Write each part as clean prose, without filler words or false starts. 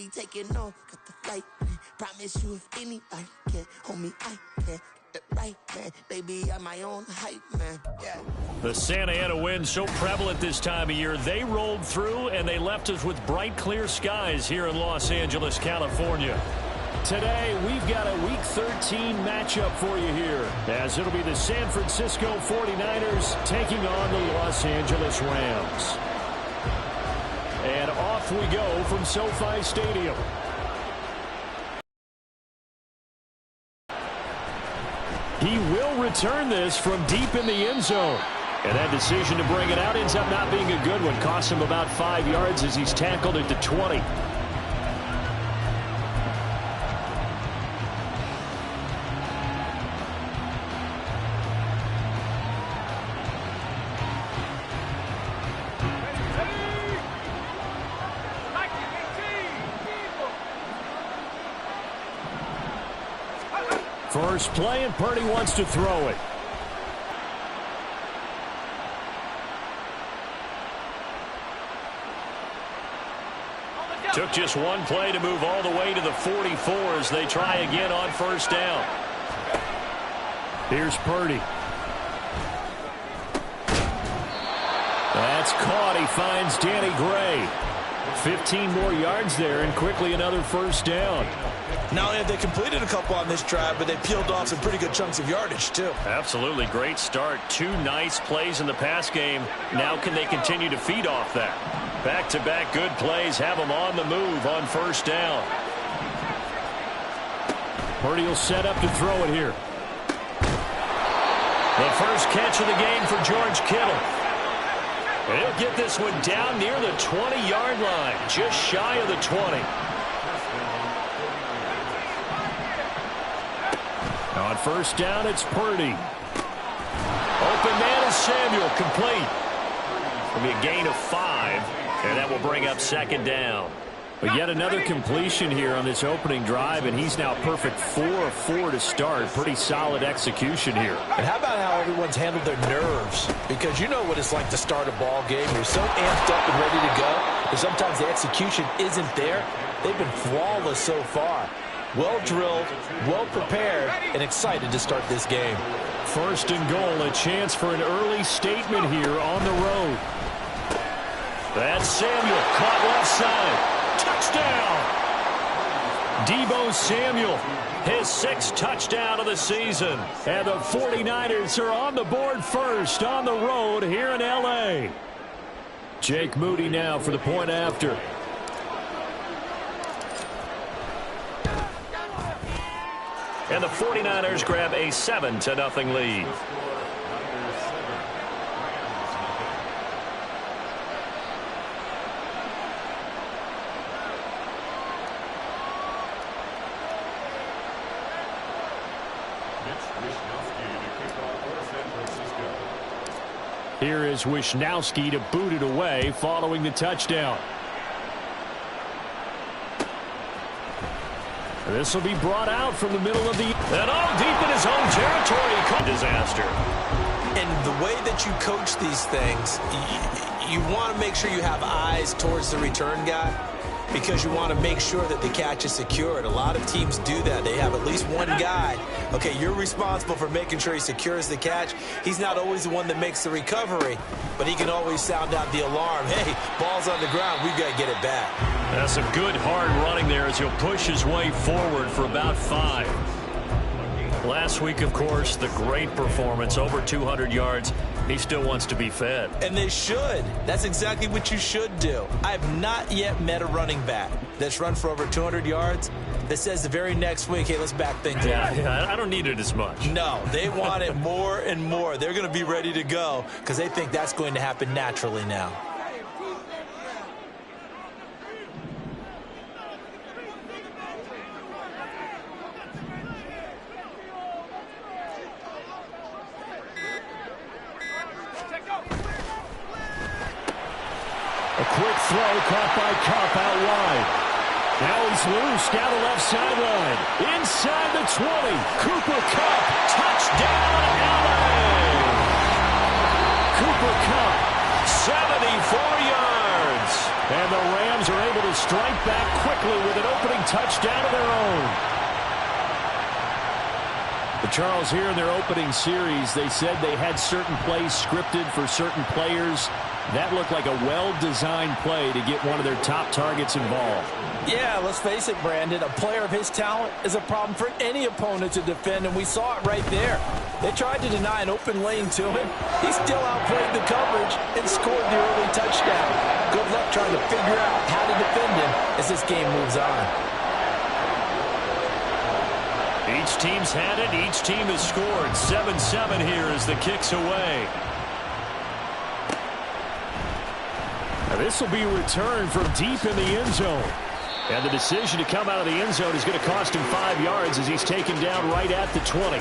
be taking on, got the fight, man. Promise you if anybody can, homie, I can. Get the right, man. Baby, I'm my own hype, man. Yeah. The Santa Ana wind so prevalent this time of year. They rolled through and they left us with bright, clear skies here in Los Angeles, California. Today, we've got a Week 13 matchup for you here, as it'll be the San Francisco 49ers taking on the Los Angeles Rams. And off we go from SoFi Stadium. He will return this from deep in the end zone. And that decision to bring it out ends up not being a good one. Cost him about 5 yards as he's tackled at the 20. First play, and Purdy wants to throw it. Took just one play to move all the way to the 44 as they try again on first down. Here's Purdy. That's caught. He finds Danny Gray. 15 more yards there, and quickly another first down. Not only have they completed a couple on this drive, but they peeled off some pretty good chunks of yardage, too. Absolutely. Great start. 2 nice plays in the pass game. Now can they continue to feed off that? Back-to-back good plays have them on the move on first down. Purdy will set up to throw it here. The first catch of the game for George Kittle. And he'll get this one down near the 20-yard line, just shy of the 20. On first down, it's Purdy. Open man is Samuel, complete. It'll be a gain of 5, and that will bring up second down. But yet another completion here on this opening drive, and he's now perfect 4 of 4 to start. Pretty solid execution here. And how about how everyone's handled their nerves? Because you know what it's like to start a ball game. You're so amped up and ready to go, but sometimes the execution isn't there. They've been flawless so far. Well drilled, well prepared, and excited to start this game. First and goal, a chance for an early statement here on the road. That's Samuel, caught left side. Touchdown! Deebo Samuel, his 6th touchdown of the season. And the 49ers are on the board first on the road here in L.A. Jake Moody now for the point after. And the 49ers grab a 7-0 lead. Here is Wishnowsky to boot it away following the touchdown. This will be brought out from the middle of the... And all deep in his own territory. Disaster. And the way that you coach these things, you want to make sure you have eyes towards the return guy, because you want to make sure that the catch is secured. A lot of teams do that. They have at least one guy. Okay, you're responsible for making sure he secures the catch. He's not always the one that makes the recovery, but he can always sound out the alarm. Hey, ball's on the ground. We've got to get it back. That's some good hard running there as he'll push his way forward for about 5. Last week, of course, the great performance, over 200 yards. He still wants to be fed. And they should. That's exactly what you should do. I have not yet met a running back that's run for over 200 yards that says the very next week, hey, let's back things up. Yeah, I don't need it as much. No, they want it more and more. They're going to be ready to go because they think that's going to happen naturally now. A quick throw caught by Kupp out wide. Now he's loose down the left sideline. Inside the 20. Cooper Kupp. Touchdown, LA. Cooper Kupp, 74 yards. And the Rams are able to will strike back quickly with an opening touchdown of their own. But Charles, here in their opening series, they said they had certain plays scripted for certain players. That looked like a well-designed play to get one of their top targets involved. Yeah, let's face it, Brandon. A player of his talent is a problem for any opponent to defend, and we saw it right there. They tried to deny an open lane to him. He still outplayed the coverage and scored the early touchdown. Good luck trying to figure out how to defend him as this game moves on. Each team's had it. Each team has scored. 7-7 here as the kick's away. Now this will be returned from deep in the end zone. And the decision to come out of the end zone is going to cost him 5 yards as he's taken down right at the 20.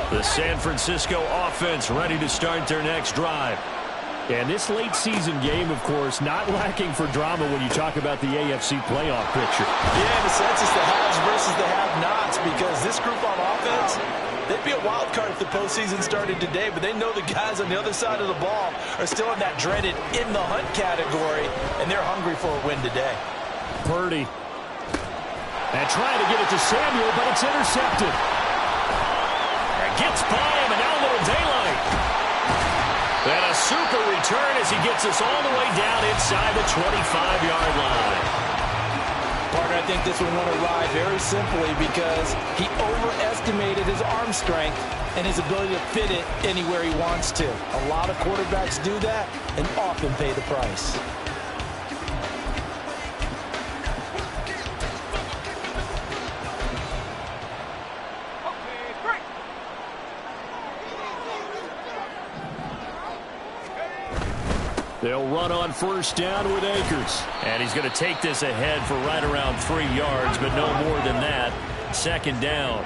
The San Francisco offense ready to start their next drive. And this late season game, of course, not lacking for drama when you talk about the AFC playoff picture. Yeah, in a sense, it's the haves versus the have-nots, because this group on offense, they'd be a wild card if the postseason started today, but they know the guys on the other side of the ball are still in that dreaded in-the-hunt category, and they're hungry for a win today. Purdy. And trying to get it to Samuel, but it's intercepted. And gets by him, and now a little daylight. And a super return as he gets us all the way down inside the 25-yard line. Partner, I think this one went awry very simply because he overestimated his arm strength and his ability to fit it anywhere he wants to. A lot of quarterbacks do that and often pay the price. They'll run on first down with Akers. And he's going to take this ahead for right around 3 yards, but no more than that. Second down.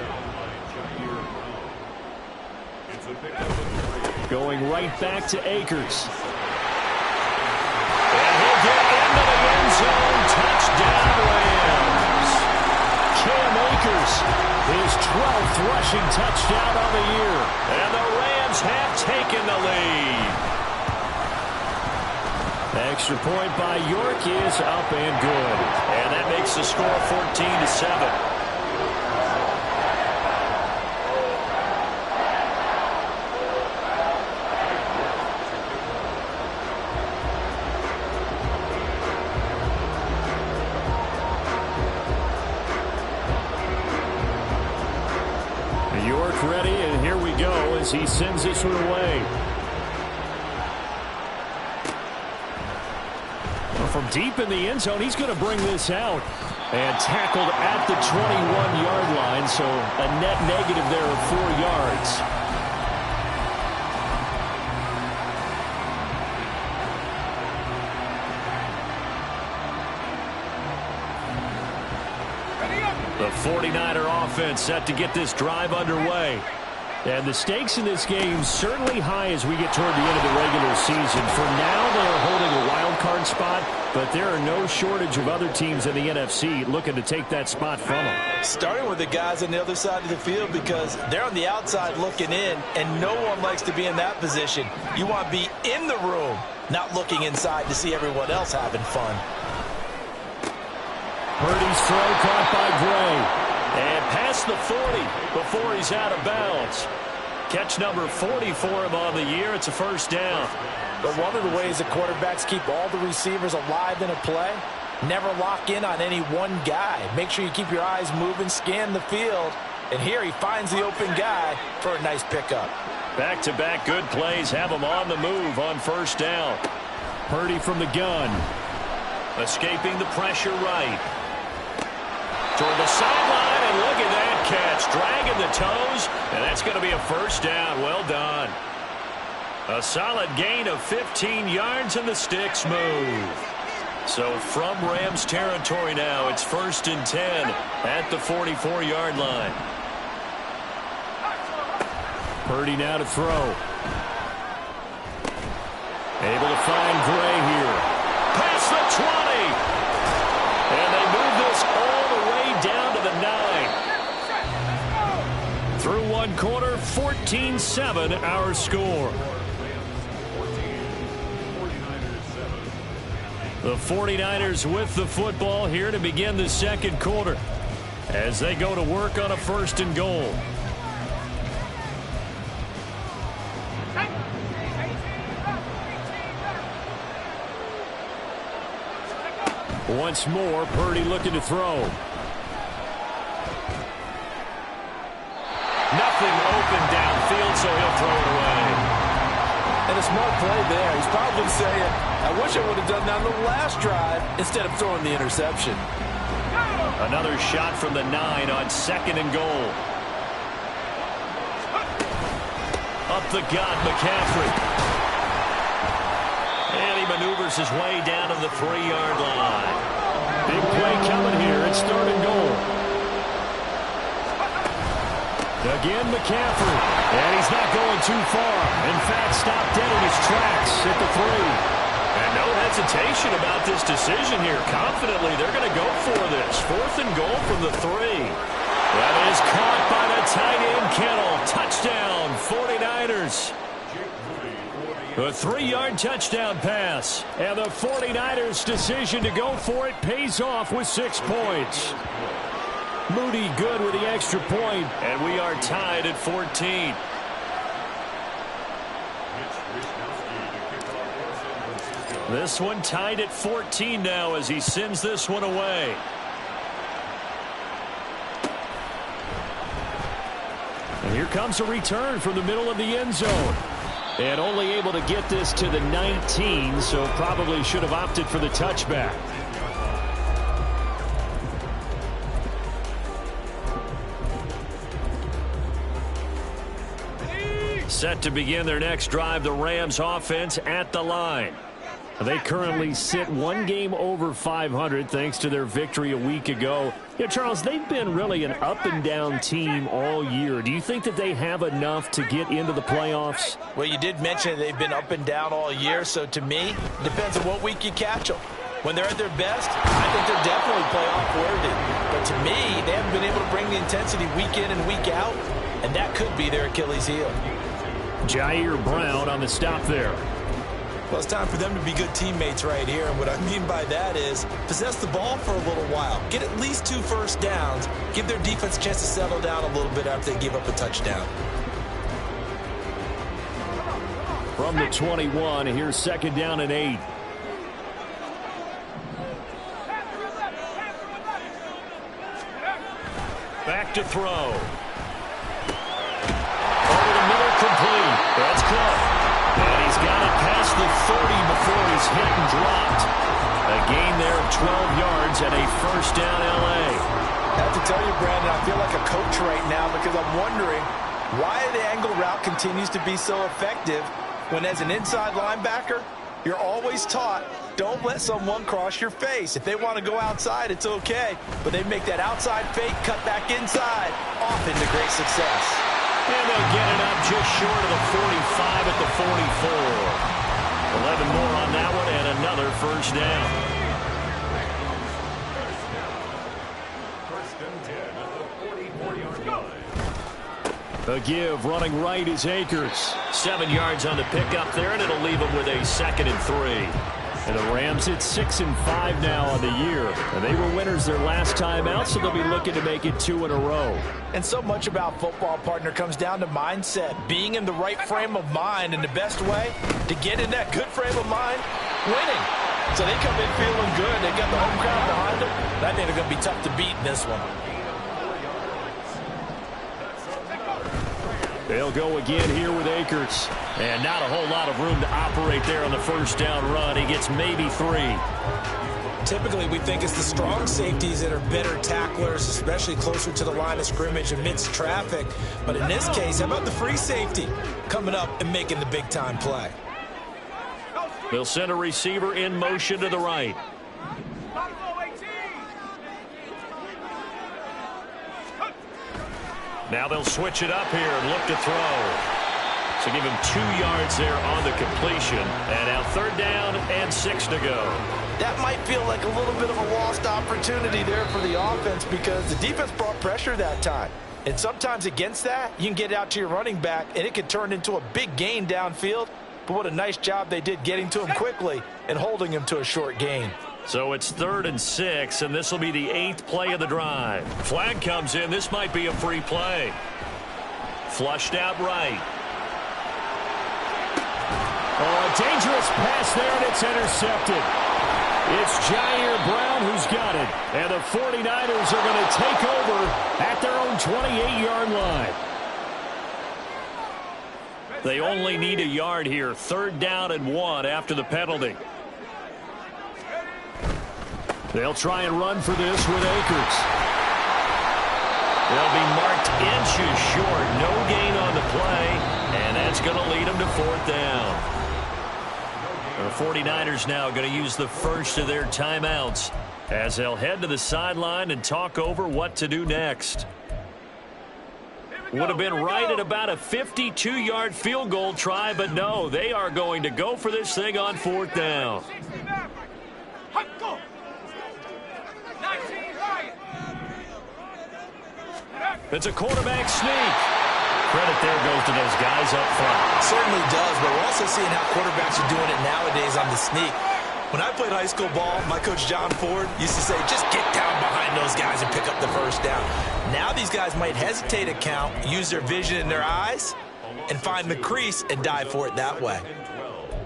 Going right back to Akers. And he'll get into the end zone. Touchdown, Rams. Cam Akers, his 12th rushing touchdown on the year. And the Rams have taken the lead. Extra point by York is up and good. And that makes the score 14-7. York ready, and here we go as he sends this one away. From deep in the end zone, he's going to bring this out. And tackled at the 21-yard line, so a net negative there of 4 yards. The 49er offense set to get this drive underway. And the stakes in this game certainly high as we get toward the end of the regular season. For now, they are holding a wild card spot, but there are no shortage of other teams in the NFC looking to take that spot from them. Starting with the guys on the other side of the field, because they're on the outside looking in, and no one likes to be in that position. You want to be in the room, not looking inside to see everyone else having fun. Purdy's throw caught by Gray. And past the 40 before he's out of bounds. Catch number 40 for him on the year. It's a first down. But one of the ways that quarterbacks keep all the receivers alive in a play, never lock in on any one guy. Make sure you keep your eyes moving, scan the field. And here he finds the open guy for a nice pickup. Back-to-back good plays have him on the move on first down. Purdy from the gun. Escaping the pressure right. Toward the sideline, and look at that catch. Dragging the toes, and that's going to be a first down. Well done. A solid gain of 15 yards, and the sticks move. So from Rams territory now, it's 1st and 10 at the 44-yard line. Purdy now to throw. Able to find Gray here. Past the 20. 14-7 our score. The 49ers with the football here to begin the second quarter as they go to work on a 1st and goal. Once more, Purdy looking to throw. Nothing open downfield, so he'll throw it away. And a smart play there. He's probably saying, I wish I would have done that on the last drive instead of throwing the interception. Another shot from the 9 on 2nd and goal. Up the gut, McCaffrey. And he maneuvers his way down to the 3-yard line. Big play coming here. It's 3rd and goal. Again, McCaffrey. And he's not going too far. In fact, stopped dead in his tracks at the 3. And no hesitation about this decision here. Confidently, they're going to go for this. 4th and goal from the 3. That is caught by the tight end, Kittle. Touchdown, 49ers. A 3-yard touchdown pass. And the 49ers' decision to go for it pays off with 6 points. Moody good with the extra point, and we are tied at 14. This one tied at 14 now as he sends this one away. And here comes a return from the middle of the end zone. And only able to get this to the 19, so probably should have opted for the touchback. Set to begin their next drive, the Rams offense at the line. They currently sit 1 game over 500 thanks to their victory a week ago. Yeah, Charles, they've been really an up-and-down team all year. Do you think that they have enough to get into the playoffs? Well, you did mention they've been up and down all year, so to me, it depends on what week you catch them. When they're at their best, I think they're definitely playoff worthy. But to me, they haven't been able to bring the intensity week in and week out, and that could be their Achilles heel. Jair Brown on the stop there. Well, it's time for them to be good teammates right here, and what I mean by that is possess the ball for a little while. Get at least 2 first downs. Give their defense a chance to settle down a little bit after they give up a touchdown. From the 21, here's 2nd down and 8. Back to throw. Over the middle, complete. That's caught. And he's got it past the 30 before he's hit and dropped. A gain there of 12 yards and a 1st down L.A. I have to tell you, Brandon, I feel like a coach right now because I'm wondering why the angle route continues to be so effective when as an inside linebacker, you're always taught, don't let someone cross your face. If they want to go outside, it's okay. But they make that outside fake, cut back inside, often to great success. And they'll get it up just short of the 45 at the 44. 11 more on that one and another 1st down. A give running right is Akers. 7 yards on the pickup there, and it'll leave him with a 2nd and 3. And the Rams at 6-5 now on the year. And they were winners their last time out, so they'll be looking to make it 2 in a row. And so much about football, partner, comes down to mindset. Being in the right frame of mind, and the best way to get in that good frame of mind, winning. So they come in feeling good. They got the home crowd behind them. And I think they're going to be tough to beat in this one. They'll go again here with Akers. And not a whole lot of room to operate there on the 1st down run. He gets maybe 3. Typically, we think it's the strong safeties that are better tacklers, especially closer to the line of scrimmage amidst traffic. But in this case, how about the free safety coming up and making the big-time play? They'll send a receiver in motion to the right. Now they'll switch it up here and look to throw. So give him 2 yards there on the completion. And now 3rd down and 6 to go. That might feel like a little bit of a lost opportunity there for the offense because the defense brought pressure that time. And sometimes against that, you can get out to your running back, and it could turn into a big gain downfield. But what a nice job they did getting to him quickly and holding him to a short gain. So it's 3rd and 6, and this will be the 8th play of the drive. Flag comes in. This might be a free play. Flushed out right. Oh, a dangerous pass there, and it's intercepted. It's Jair Brown who's got it. And the 49ers are going to take over at their own 28-yard line. They only need a yard here. 3rd down and 1 after the penalty. They'll try and run for this with Akers. They'll be marked inches short. No gain on the play, and that's going to lead them to 4th down. The 49ers now going to use the first of their timeouts as they'll head to the sideline and talk over what to do next. Would have been right at about a 52-yard field goal try, but no, they are going to go for this thing on 4th down. It's a quarterback sneak. Credit there goes to those guys up front. Certainly does, but we're also seeing how quarterbacks are doing it nowadays on the sneak. When I played high school ball, my coach John Ford used to say, just get down behind those guys and pick up the first down. Now these guys might hesitate to count, use their vision in their eyes, and find the crease and dive for it that way.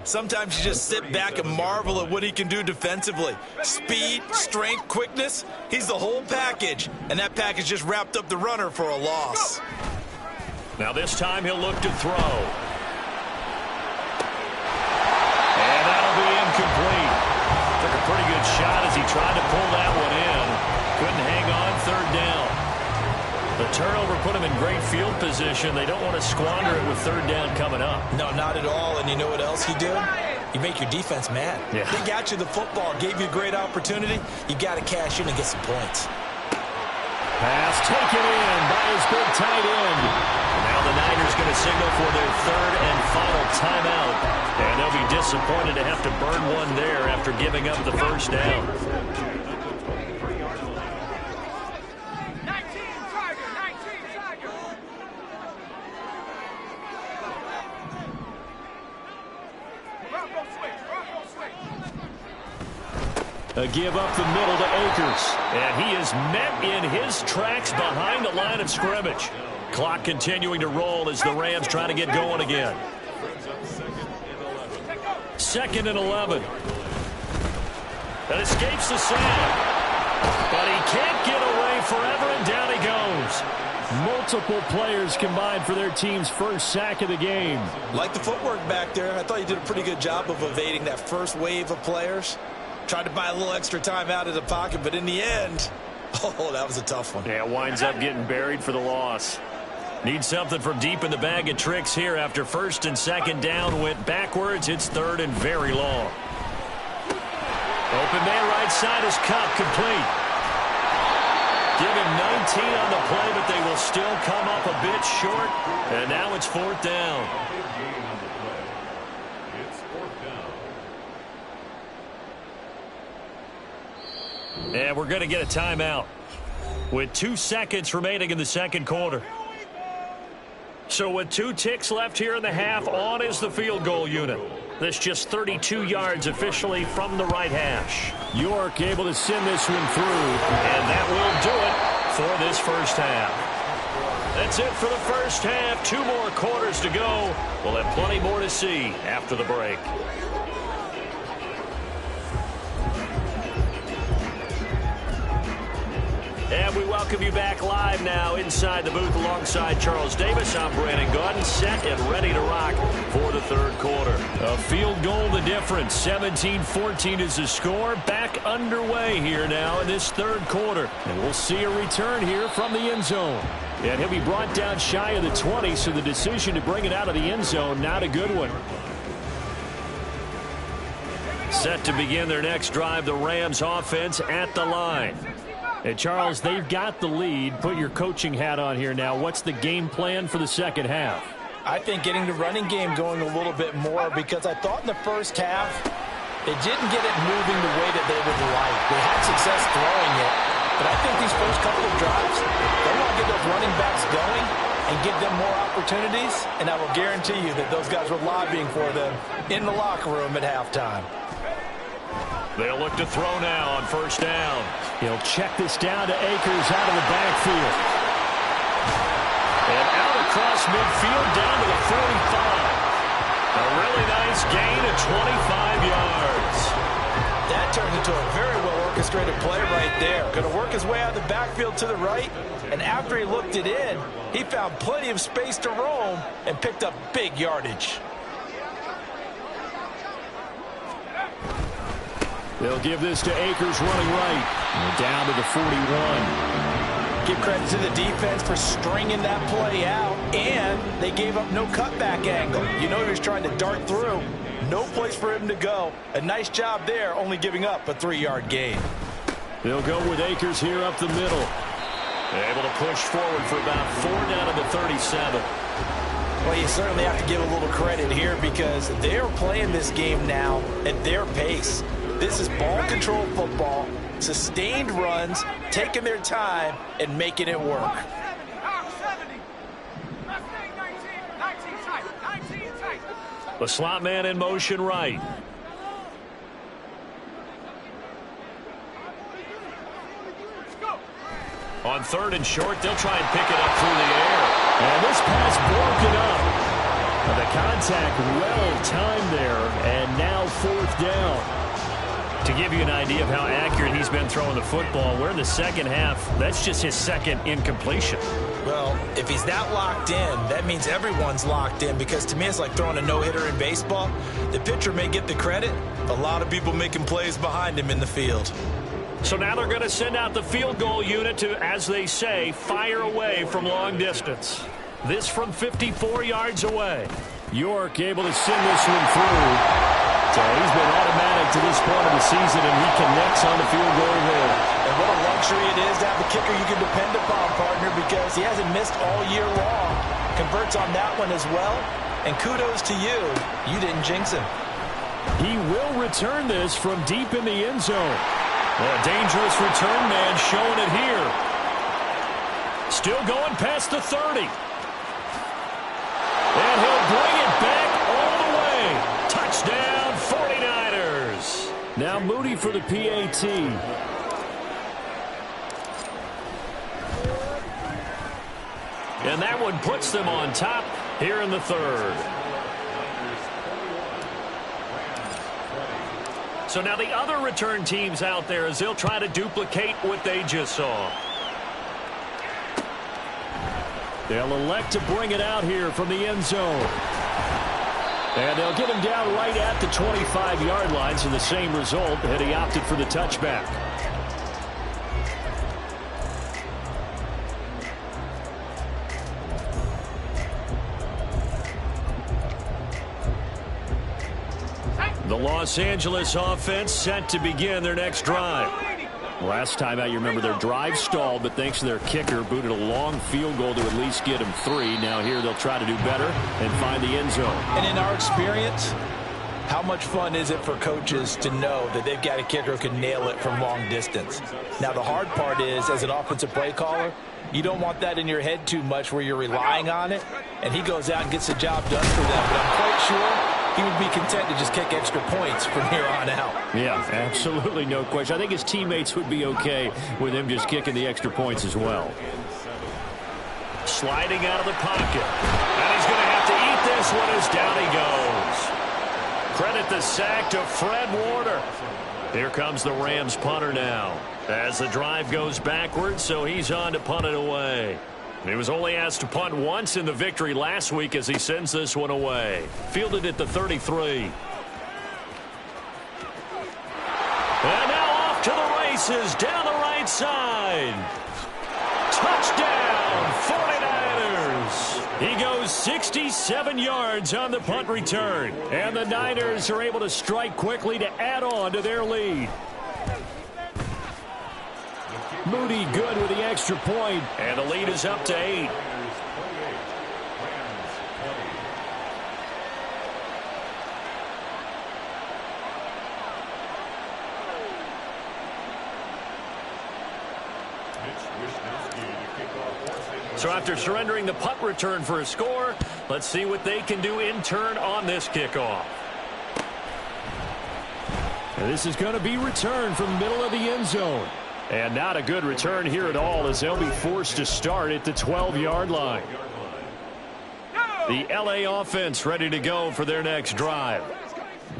Sometimes you just sit back and marvel at what he can do defensively. Speed, strength, quickness, he's the whole package. And that package just wrapped up the runner for a loss. Now this time he'll look to throw. And that'll be incomplete. Took a pretty good shot as he tried to pull that one in. Couldn't hang on. 3rd down. The turnover put him in great field position. They don't want to squander it with 3rd down coming up. No, not at all. And you know what else you do? You make your defense mad. Yeah. They got you the football, gave you a great opportunity. You got to cash in and get some points. Pass taken in by his big tight end. Now the Niners going to signal for their 3rd and final timeout. And they'll be disappointed to have to burn one there after giving up the first down. A give up the middle to Akers. And he is met in his tracks behind the line of scrimmage. Clock continuing to roll as the Rams try to get going again. 2nd and 11. That escapes the sack. But he can't get away forever, and down he goes. Multiple players combined for their team's first sack of the game. Like the footwork back there, I thought you did a pretty good job of evading that first wave of players. Tried to buy a little extra time out of the pocket, but in the end, oh, that was a tough one. Yeah, winds up getting buried for the loss. Need something from deep in the bag of tricks here after 1st and 2nd down went backwards. It's 3rd and very long. Open man right side is Kupp, complete. Give him 19 on the play, but they will still come up a bit short. And now it's 4th down. And we're going to get a timeout with 2 seconds remaining in the 2nd quarter. So with 2 ticks left here in the half, on is the field goal unit. This just 32 yards officially from the right hash. York able to send this one through, and that will do it for this first half. That's it for the first half. 2 more quarters to go. We'll have plenty more to see after the break. And we welcome you back live now inside the booth alongside Charles Davis. I'm Brandon Gaudin, set and ready to rock for the 3rd quarter. A field goal the difference. 17-14 is the score. Back underway here now in this 3rd quarter. And we'll see a return here from the end zone. And he'll be brought down shy of the 20, so the decision to bring it out of the end zone, not a good one. Set to begin their next drive, the Rams offense at the line. Hey, Charles, they've got the lead. Put your coaching hat on here now. What's the game plan for the 2nd half? I think getting the running game going a little bit more, because I thought in the first half they didn't get it moving the way that they would like. They had success throwing it, but I think these first couple of drives, they want to get those running backs and give them more opportunities, and I will guarantee you that those guys were lobbying for them in the locker room at halftime. They'll look to throw now on first down. He'll check this down to Akers out of the backfield. And out across midfield down to the 45. A really nice gain of 25 yards. That turned into a very well-orchestrated play right there. Going to work his way out of the backfield to the right, and after he looked it in, he found plenty of space to roam and picked up big yardage. They'll give this to Akers running right. And down to the 41. Give credit to the defense for stringing that play out, and they gave up no cutback angle. You know he was trying to dart through. No place for him to go. A nice job there, only giving up a 3-yard gain. They'll go with Akers here up the middle. Able to push forward for about 4 down to the 37. Well, you certainly have to give a little credit here because they're playing this game now at their pace. This is ball control football, sustained runs, taking their time, and making it work. The slot man in motion right. On third and short, they'll try and pick it up through the air. And this pass broken up. The contact well-timed there, and now fourth down. To give you an idea of how accurate he's been throwing the football, we're in the second half. That's just his second incompletion. Well, if he's that locked in, that means everyone's locked in, because to me it's like throwing a no-hitter in baseball. The pitcher may get the credit, a lot of people making plays behind him in the field. So now they're going to send out the field goal unit to, as they say, fire away from long distance. This from 54 yards away. York able to send this one through. So he's been automatic to this point of the season, and he connects on the field goal hole. And what a luxury it is to have a kicker you can depend upon, partner, because he hasn't missed all year long. Converts on that one as well. And kudos to you. You didn't jinx him. He will return this from deep in the end zone. A dangerous return man showing it here. Still going past the 30. And he'll bring it back all the way. Touchdown, 49ers. Now Moody for the PAT. And that one puts them on top here in the third. So now the other return teams out there as they'll try to duplicate what they just saw. They'll elect to bring it out here from the end zone. And they'll get him down right at the 25-yard line, so the same result, and he opted for the touchback. The Los Angeles offense set to begin their next drive. Last time out, you remember their drive stalled, but thanks to their kicker, booted a long field goal to at least get them 3. Now here they'll try to do better and find the end zone. And in our experience, how much fun is it for coaches to know that they've got a kicker who can nail it from long distance? Now the hard part is, as an offensive play caller, you don't want that in your head too much where you're relying on it, and he goes out and gets the job done for them. But I'm quite sure he would be content to just kick extra points from here on out. Yeah, absolutely no question. I think his teammates would be okay with him just kicking the extra points as well. Sliding out of the pocket. And he's going to have to eat this one as down he goes. Credit the sack to Fred Warner. Here comes the Rams punter now. As the drive goes backwards, so he's on to punt it away. He was only asked to punt once in the victory last week as he sends this one away. Fielded at the 33. And now off to the races down the right side. Touchdown, 49ers. He goes 67 yards on the punt return. And the Niners are able to strike quickly to add on to their lead. Moody good with the extra point, and the lead is up to 8. So after surrendering the punt return for a score, let's see what they can do in turn on this kickoff. And this is going to be returned from the middle of the end zone. And not a good return here at all, as they'll be forced to start at the 12-yard line. The LA offense ready to go for their next drive.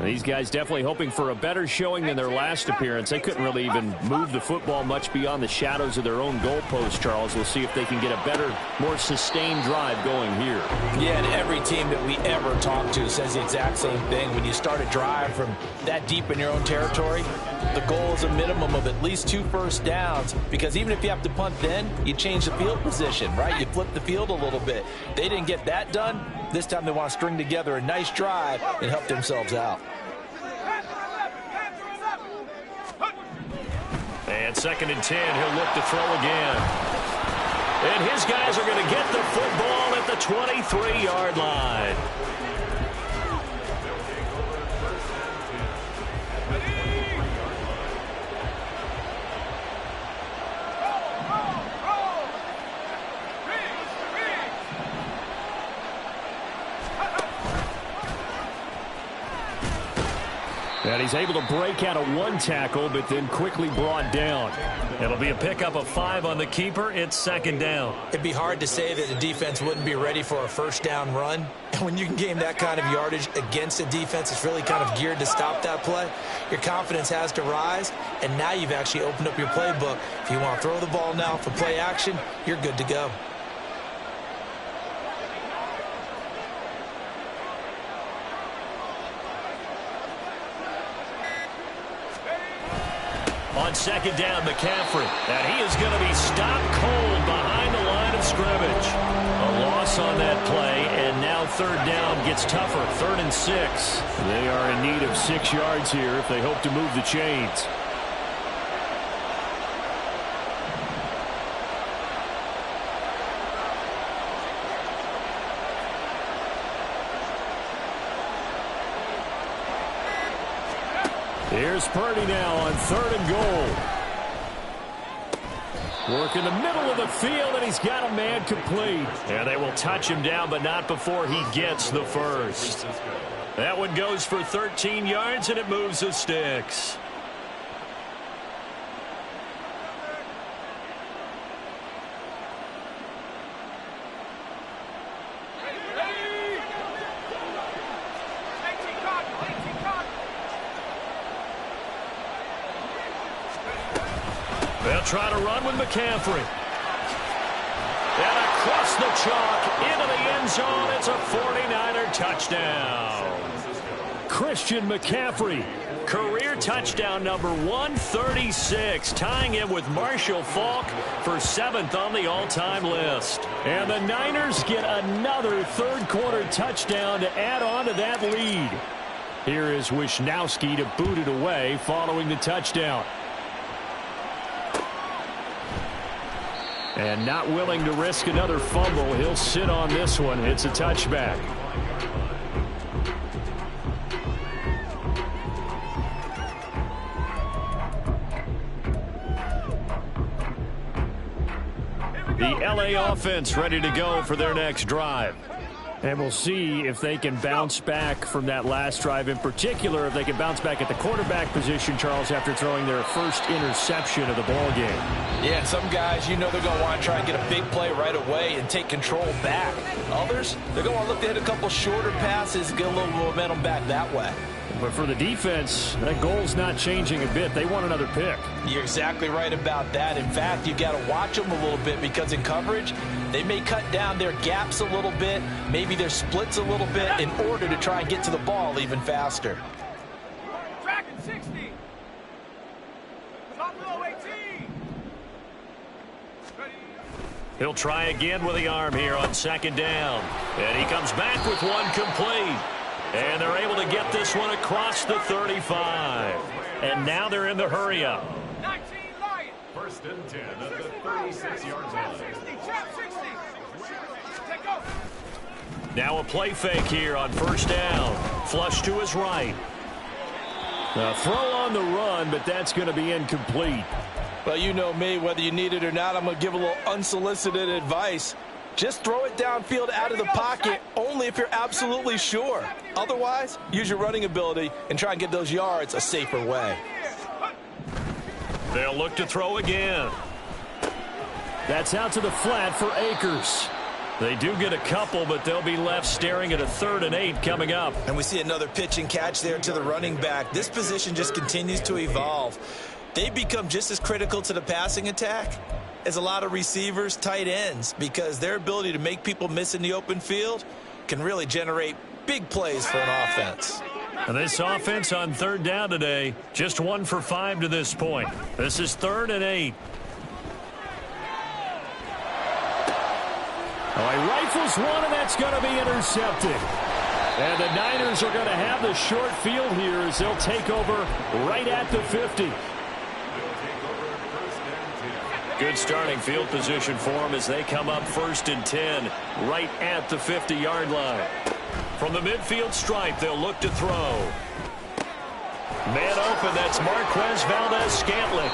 These guys definitely hoping for a better showing than their last appearance. They couldn't really even move the football much beyond the shadows of their own goalpost, Charles. We'll see if they can get a better, more sustained drive going here. Yeah, and every team that we ever talk to says the exact same thing. When you start a drive from that deep in your own territory, the goal is a minimum of at least 2 first downs, because even if you have to punt then, you change the field position, right? You flip the field a little bit. They didn't get that done. This time they want to string together a nice drive and help themselves out. And 2nd and 10, he'll look to throw again. And his guys are going to get the football at the 23-yard line. And he's able to break out of 1 tackle, but then quickly brought down. It'll be a pickup of 5 on the keeper. It's 2nd down. It'd be hard to say that the defense wouldn't be ready for a first down run. And when you can gain that kind of yardage against a defense that's really kind of geared to stop that play, your confidence has to rise. And now you've actually opened up your playbook. If you want to throw the ball now for play action, you're good to go. On 2nd down, McCaffrey. And he is going to be stopped cold behind the line of scrimmage. A loss on that play, and now 3rd down gets tougher. 3rd and 6. They are in need of 6 yards here if they hope to move the chains. Here's Purdy now on 3rd and goal. Work in the middle of the field, and he's got a man complete. And they will touch him down, but not before he gets the first. That one goes for 13 yards, and it moves the sticks. They'll try to run with McCaffrey. And across the chalk into the end zone. It's a 49er touchdown. Christian McCaffrey, career touchdown number 136, tying him with Marshall Faulk for 7th on the all-time list. And the Niners get another 3rd quarter touchdown to add on to that lead. Here is Wisnowski to boot it away following the touchdown. And not willing to risk another fumble, he'll sit on this one. It's a touchback. The LA offense ready to go for their next drive. And we'll see if they can bounce back from that last drive, in particular if they can bounce back at the quarterback position, Charles, after throwing their first interception of the ball game. Yeah, some guys, you know they're going to want to try and get a big play right away and take control back. Others, they're going to want to look to hit a couple shorter passes, get a little momentum back that way. But for the defense, that goal's not changing a bit. They want another pick. You're exactly right about that. In fact, you've got to watch them a little bit, because in coverage, they may cut down their gaps a little bit, maybe their splits a little bit, in order to try and get to the ball even faster. Tracking 60. Top low 18. He'll try again with the arm here on 2nd down. And he comes back with one complete. And they're able to get this one across the 35. And now they're in the hurry-up. 19 Lions. 1st and 10 at the 36-yard line. 60, trap 60. Take off. Now a play fake here on 1st down. Flush to his right. A throw on the run, but that's going to be incomplete. Well, you know me, whether you need it or not, I'm going to give a little unsolicited advice. Just throw it downfield out of the pocket only if you're absolutely sure. Otherwise, use your running ability and try and get those yards a safer way. They'll look to throw again. That's out to the flat for Akers. They do get a couple, but they'll be left staring at a 3rd and 8 coming up. And we see another pitch and catch there to the running back. This position just continues to evolve. They've become just as critical to the passing attack as a lot of receivers, tight ends, because their ability to make people miss in the open field can really generate big plays for an offense. And this offense on 3rd down today, just 1 for 5 to this point. This is 3rd and 8. Oh, he rifles one, and that's going to be intercepted. And the Niners are going to have the short field here as they'll take over right at the 50. Good starting field position for them as they come up 1st and 10 right at the 50-yard line. From the midfield stripe, they'll look to throw. Man open, that's Marquez Valdes-Scantling.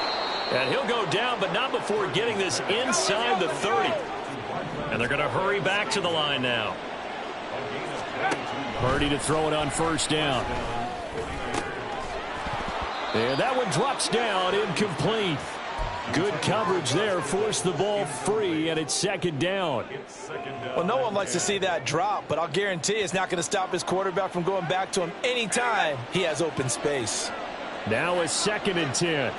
And he'll go down, but not before getting this inside the 30. And they're going to hurry back to the line now. Purdy to throw it on 1st down. And that one drops down, incomplete. Good coverage there, forced the ball free, and it's 2nd down. Well, no one likes to see that drop, but I'll guarantee it's not going to stop his quarterback from going back to him anytime he has open space. Now a 2nd and 10.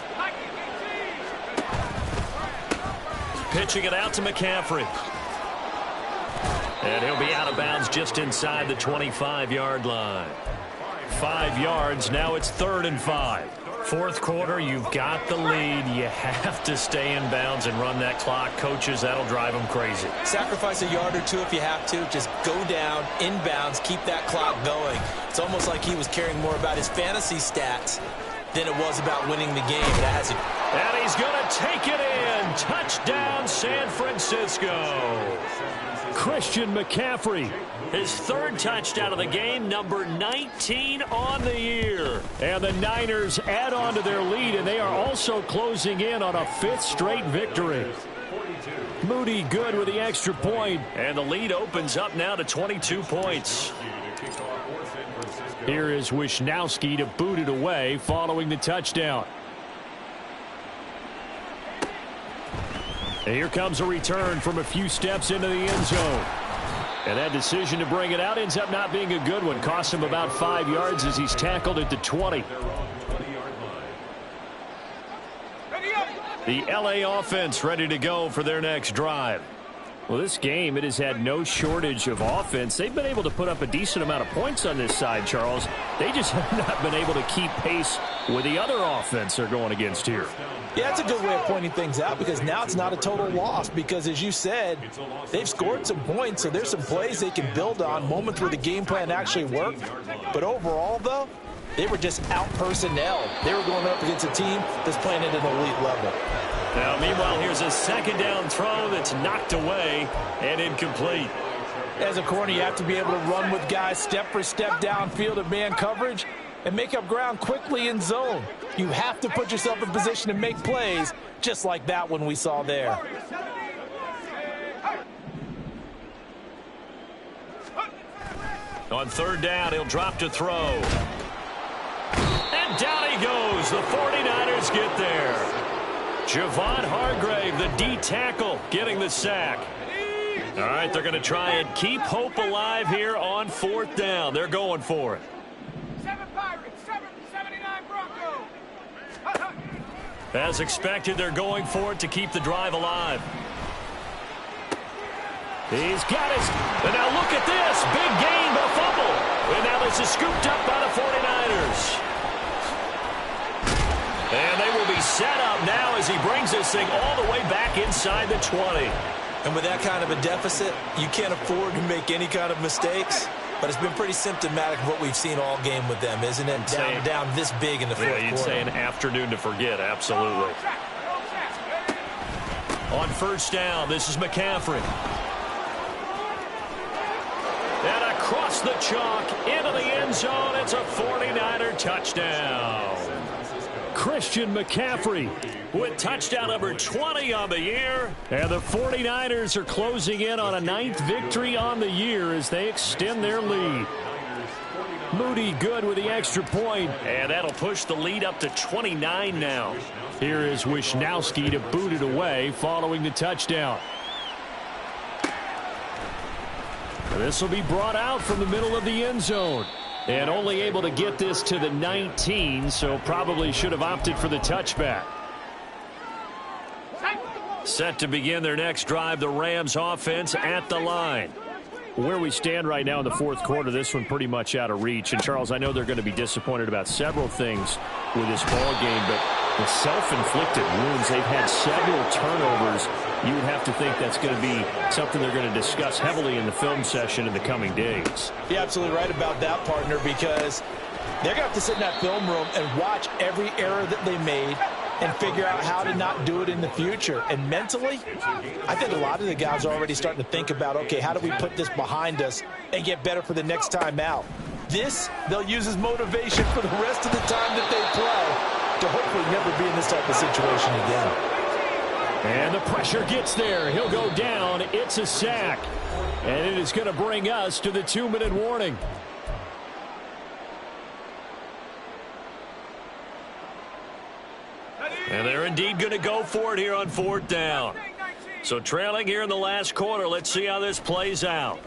Pitching it out to McCaffrey. And he'll be out of bounds just inside the 25-yard line. 5 yards, now it's 3rd and 5. 4th quarter, you've got the lead. You have to stay in bounds and run that clock. Coaches, that'll drive them crazy. Sacrifice a yard or 2 if you have to. Just go down, inbounds, keep that clock going. It's almost like he was caring more about his fantasy stats than it was about winning the game. And he's going to take it in. Touchdown, San Francisco. Christian McCaffrey, his 3rd touchdown of the game, number 19 on the year. And the Niners add on to their lead, and they are also closing in on a 5th straight victory. Moody good with the extra point, and the lead opens up now to 22 points. Here is Wisnowski to boot it away following the touchdown. And here comes a return from a few steps into the end zone. And that decision to bring it out ends up not being a good one. Costs him about 5 yards as he's tackled at the 20. The LA offense ready to go for their next drive. Well, this game, it has had no shortage of offense. They've been able to put up a decent amount of points on this side, Charles. They just have not been able to keep pace with the other offense they're going against here. Yeah, that's a good way of pointing things out because now it's not a total loss because, as you said, they've scored some points, so there's some plays they can build on, moments where the game plan actually worked. But overall, though, they were just out-personnel. They were going up against a team that's playing at an elite level. Now, meanwhile, here's a 2nd down throw that's knocked away and incomplete. As a corner, you have to be able to run with guys step for step downfield of man coverage and make up ground quickly in zone. You have to put yourself in position to make plays just like that one we saw there. On 3rd down, he'll drop to throw. And down he goes. The 49ers get there. Javon Hargrave, the D tackle, getting the sack. All right, they're going to try and keep hope alive here on 4th down. They're going for it. 7 Pirates, 79 Broncos. As expected, they're going for it to keep the drive alive. He's got his, and now look at this. Big gain, but fumble. And now this is scooped up by the 49ers. And they will be set up now as he brings this thing all the way back inside the 20. And with that kind of a deficit, you can't afford to make any kind of mistakes. But it's been pretty symptomatic of what we've seen all game with them, isn't it? Down this big in the 4th quarter. Yeah, you'd say an afternoon to forget, absolutely. On 1st down, this is McCaffrey. And across the chalk into the end zone, it's a 49er touchdown. Christian McCaffrey with touchdown number 20 on the year. And the 49ers are closing in on a 9th victory on the year as they extend their lead. Moody good with the extra point, and that'll push the lead up to 29 now. Here is Wishnowsky to boot it away following the touchdown. This will be brought out from the middle of the end zone. And only able to get this to the 19, so probably should have opted for the touchback. Set to begin their next drive, the Rams offense at the line. Where we stand right now in the fourth quarter, this one pretty much out of reach. And, Charles, I know they're going to be disappointed about several things with this ball game, but the self-inflicted wounds, they've had several turnovers. You would have to think that's going to be something they're going to discuss heavily in the film session in the coming days. You're absolutely right about that, partner, because they're going to have to sit in that film room and watch every error that they made and figure out how to not do it in the future. And mentally, I think a lot of the guys are already starting to think about, okay, how do we put this behind us and get better for the next time out? This, they'll use as motivation for the rest of the time that they play to hopefully never be in this type of situation again. And the pressure gets there. He'll go down. It's a sack. And it is going to bring us to the 2-minute warning. And they're indeed going to go for it here on 4th down. So trailing here in the last quarter. Let's see how this plays out.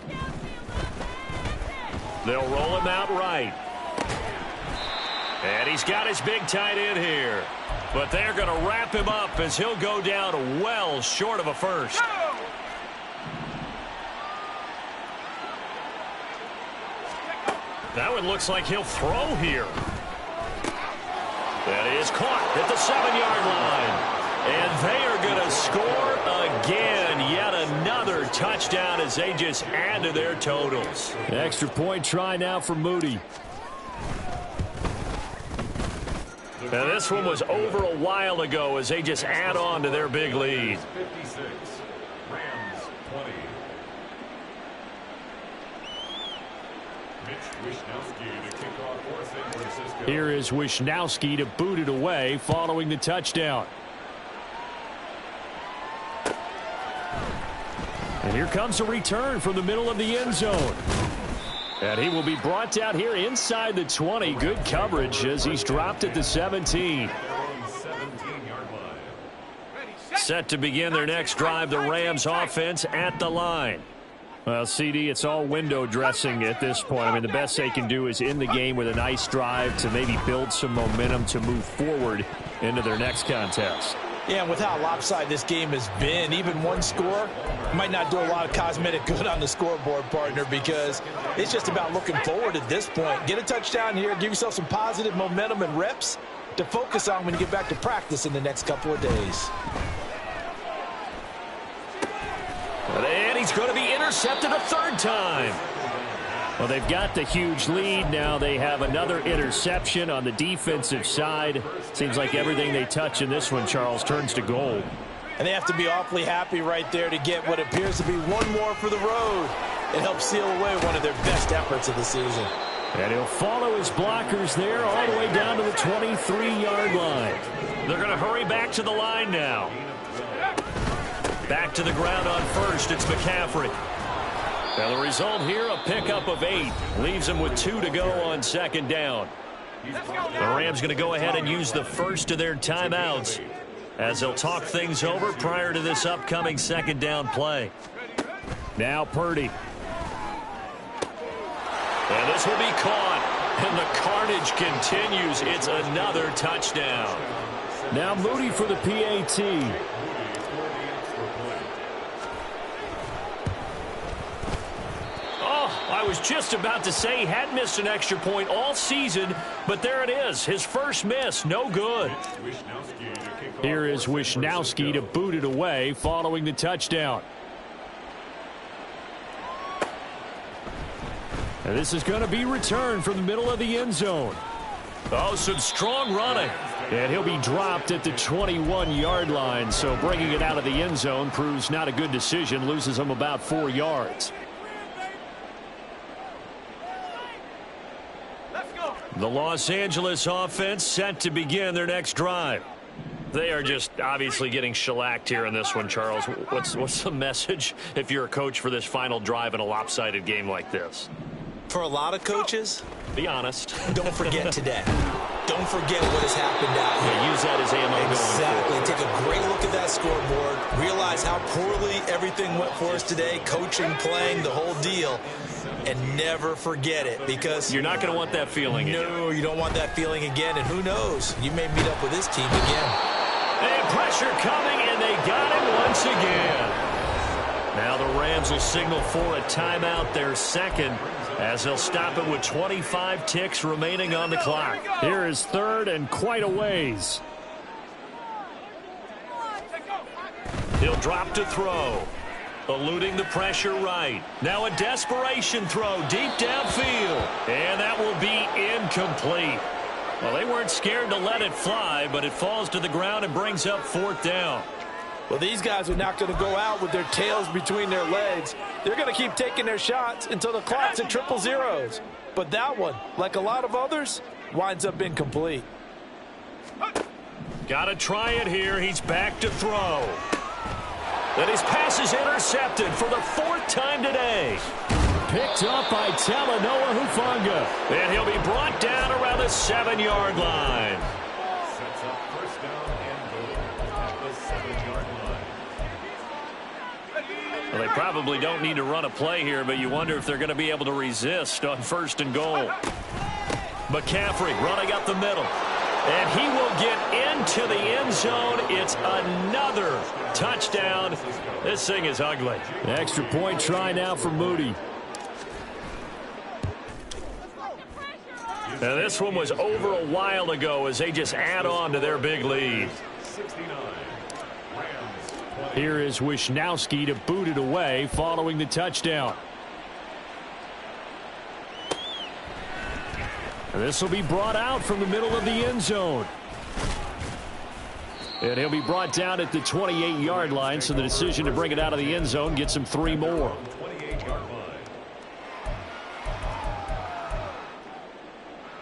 They'll roll him out right. And he's got his big tight end here. But they're going to wrap him up as he'll go down well short of a first. That one looks like he'll throw here. That is caught at the 7-yard line. And they are going to score again. Yet another touchdown as they just add to their totals. Extra point try now for Moody. Now this one was over a while ago as they just add on to their big lead. 56, Rams 20. Mitch Wishnowsky to kick off for San Francisco. Here is Wishnowsky to boot it away following the touchdown. And here comes a return from the middle of the end zone. And he will be brought down here inside the 20. Good coverage as he's dropped at the 17. Set to begin their next drive, the Rams offense at the line. Well, CD, it's all window dressing at this point. I mean, the best they can do is in the game with a nice drive to maybe build some momentum to move forward into their next contest. Yeah, and with how lopsided this game has been, even one score might not do a lot of cosmetic good on the scoreboard, partner, because it's just about looking forward at this point. Get a touchdown here, give yourself some positive momentum and reps to focus on when you get back to practice in the next couple of days. And he's going to be intercepted a third time. Well, they've got the huge lead. Now they have another interception on the defensive side. Seems like everything they touch in this one, Charles, turns to gold. And they have to be awfully happy right there to get what appears to be one more for the road. It helps seal away one of their best efforts of the season. And he'll follow his blockers there all the way down to the 23-yard line. They're going to hurry back to the line now. Back to the ground on first. It's McCaffrey. Now the result here, a pickup of 8. Leaves them with 2 to go on second down. The Rams going to go ahead and use the first of their timeouts as they'll talk things over prior to this upcoming second down play. Now Purdy. And this will be caught. And the carnage continues. It's another touchdown. Now Moody for the PAT. I was just about to say he had missed an extra point all season, but there it is. His first miss, no good. Here is Wishnowsky to boot it away following the touchdown. And this is going to be returned from the middle of the end zone. Oh, some strong running. And he'll be dropped at the 21-yard line, so bringing it out of the end zone proves not a good decision, loses him about 4 yards. The Los Angeles offense set to begin their next drive. They are just obviously getting shellacked here in this one, Charles. What's the message if you're a coach for this final drive in a lopsided game like this? For a lot of coaches, be honest. Don't forget today. Don't forget what has happened out here. Yeah, use that as ammo. Exactly. Take a great look at that scoreboard. Realize how poorly everything went for us today. Coaching, playing, the whole deal. And never forget it, because you're not going to want that feeling again. No, you don't want that feeling again. And who knows? You may meet up with this team again. And pressure coming, and they got him once again. Now the Rams will signal for a timeout, their second, as they'll stop it with 25 ticks remaining on the clock. Here is third and quite a ways. He'll drop to throw. Eluding the pressure right. Now a desperation throw deep downfield. And that will be incomplete. Well, they weren't scared to let it fly, but it falls to the ground and brings up fourth down. Well, these guys are not going to go out with their tails between their legs. They're going to keep taking their shots until the clock's at triple zeros. But that one, like a lot of others, winds up incomplete. Got to try it here. He's back to throw. And his pass is intercepted for the fourth time today. Picked up by Talanoa Hufanga. And he'll be brought down around the 7-yard line. Sets up first down and goal at the 7-yard line. Well, they probably don't need to run a play here, but you wonder if they're going to be able to resist on first and goal. McCaffrey running up the middle. And he will get into the end zone. It's another touchdown. This thing is ugly. Extra point try now for Moody. Now this one was over a while ago as they just add on to their big lead. 69. Rams. Here is Wisnowski to boot it away following the touchdown. And this will be brought out from the middle of the end zone. And he'll be brought down at the 28-yard line, so the decision to bring it out of the end zone gets him 3 more. 28-yard line.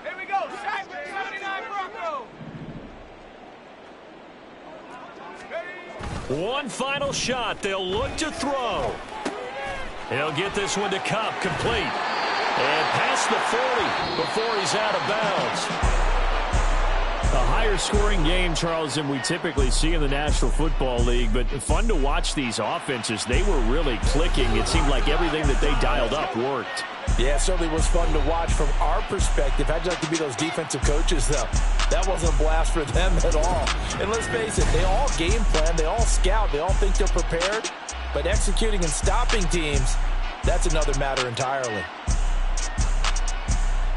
Here we go. Sack 79 Bronco. One final shot. They'll look to throw. He'll get this one to Kupp, complete. And past the 40 before he's out of bounds. A higher scoring game, Charles, than we typically see in the National Football League, but fun to watch these offenses. They were really clicking. It seemed like everything that they dialed up worked. Yeah, it certainly was fun to watch from our perspective. How'd you like to be those defensive coaches, though? That wasn't a blast for them at all. And let's face it, they all game plan, they all scout, they all think they're prepared, but executing and stopping teams, that's another matter entirely.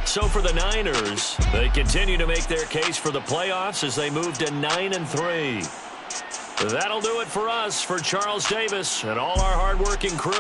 So for the Niners, they continue to make their case for the playoffs as they move to 9-3. That'll do it for us. For Charles Davis and all our hardworking crew.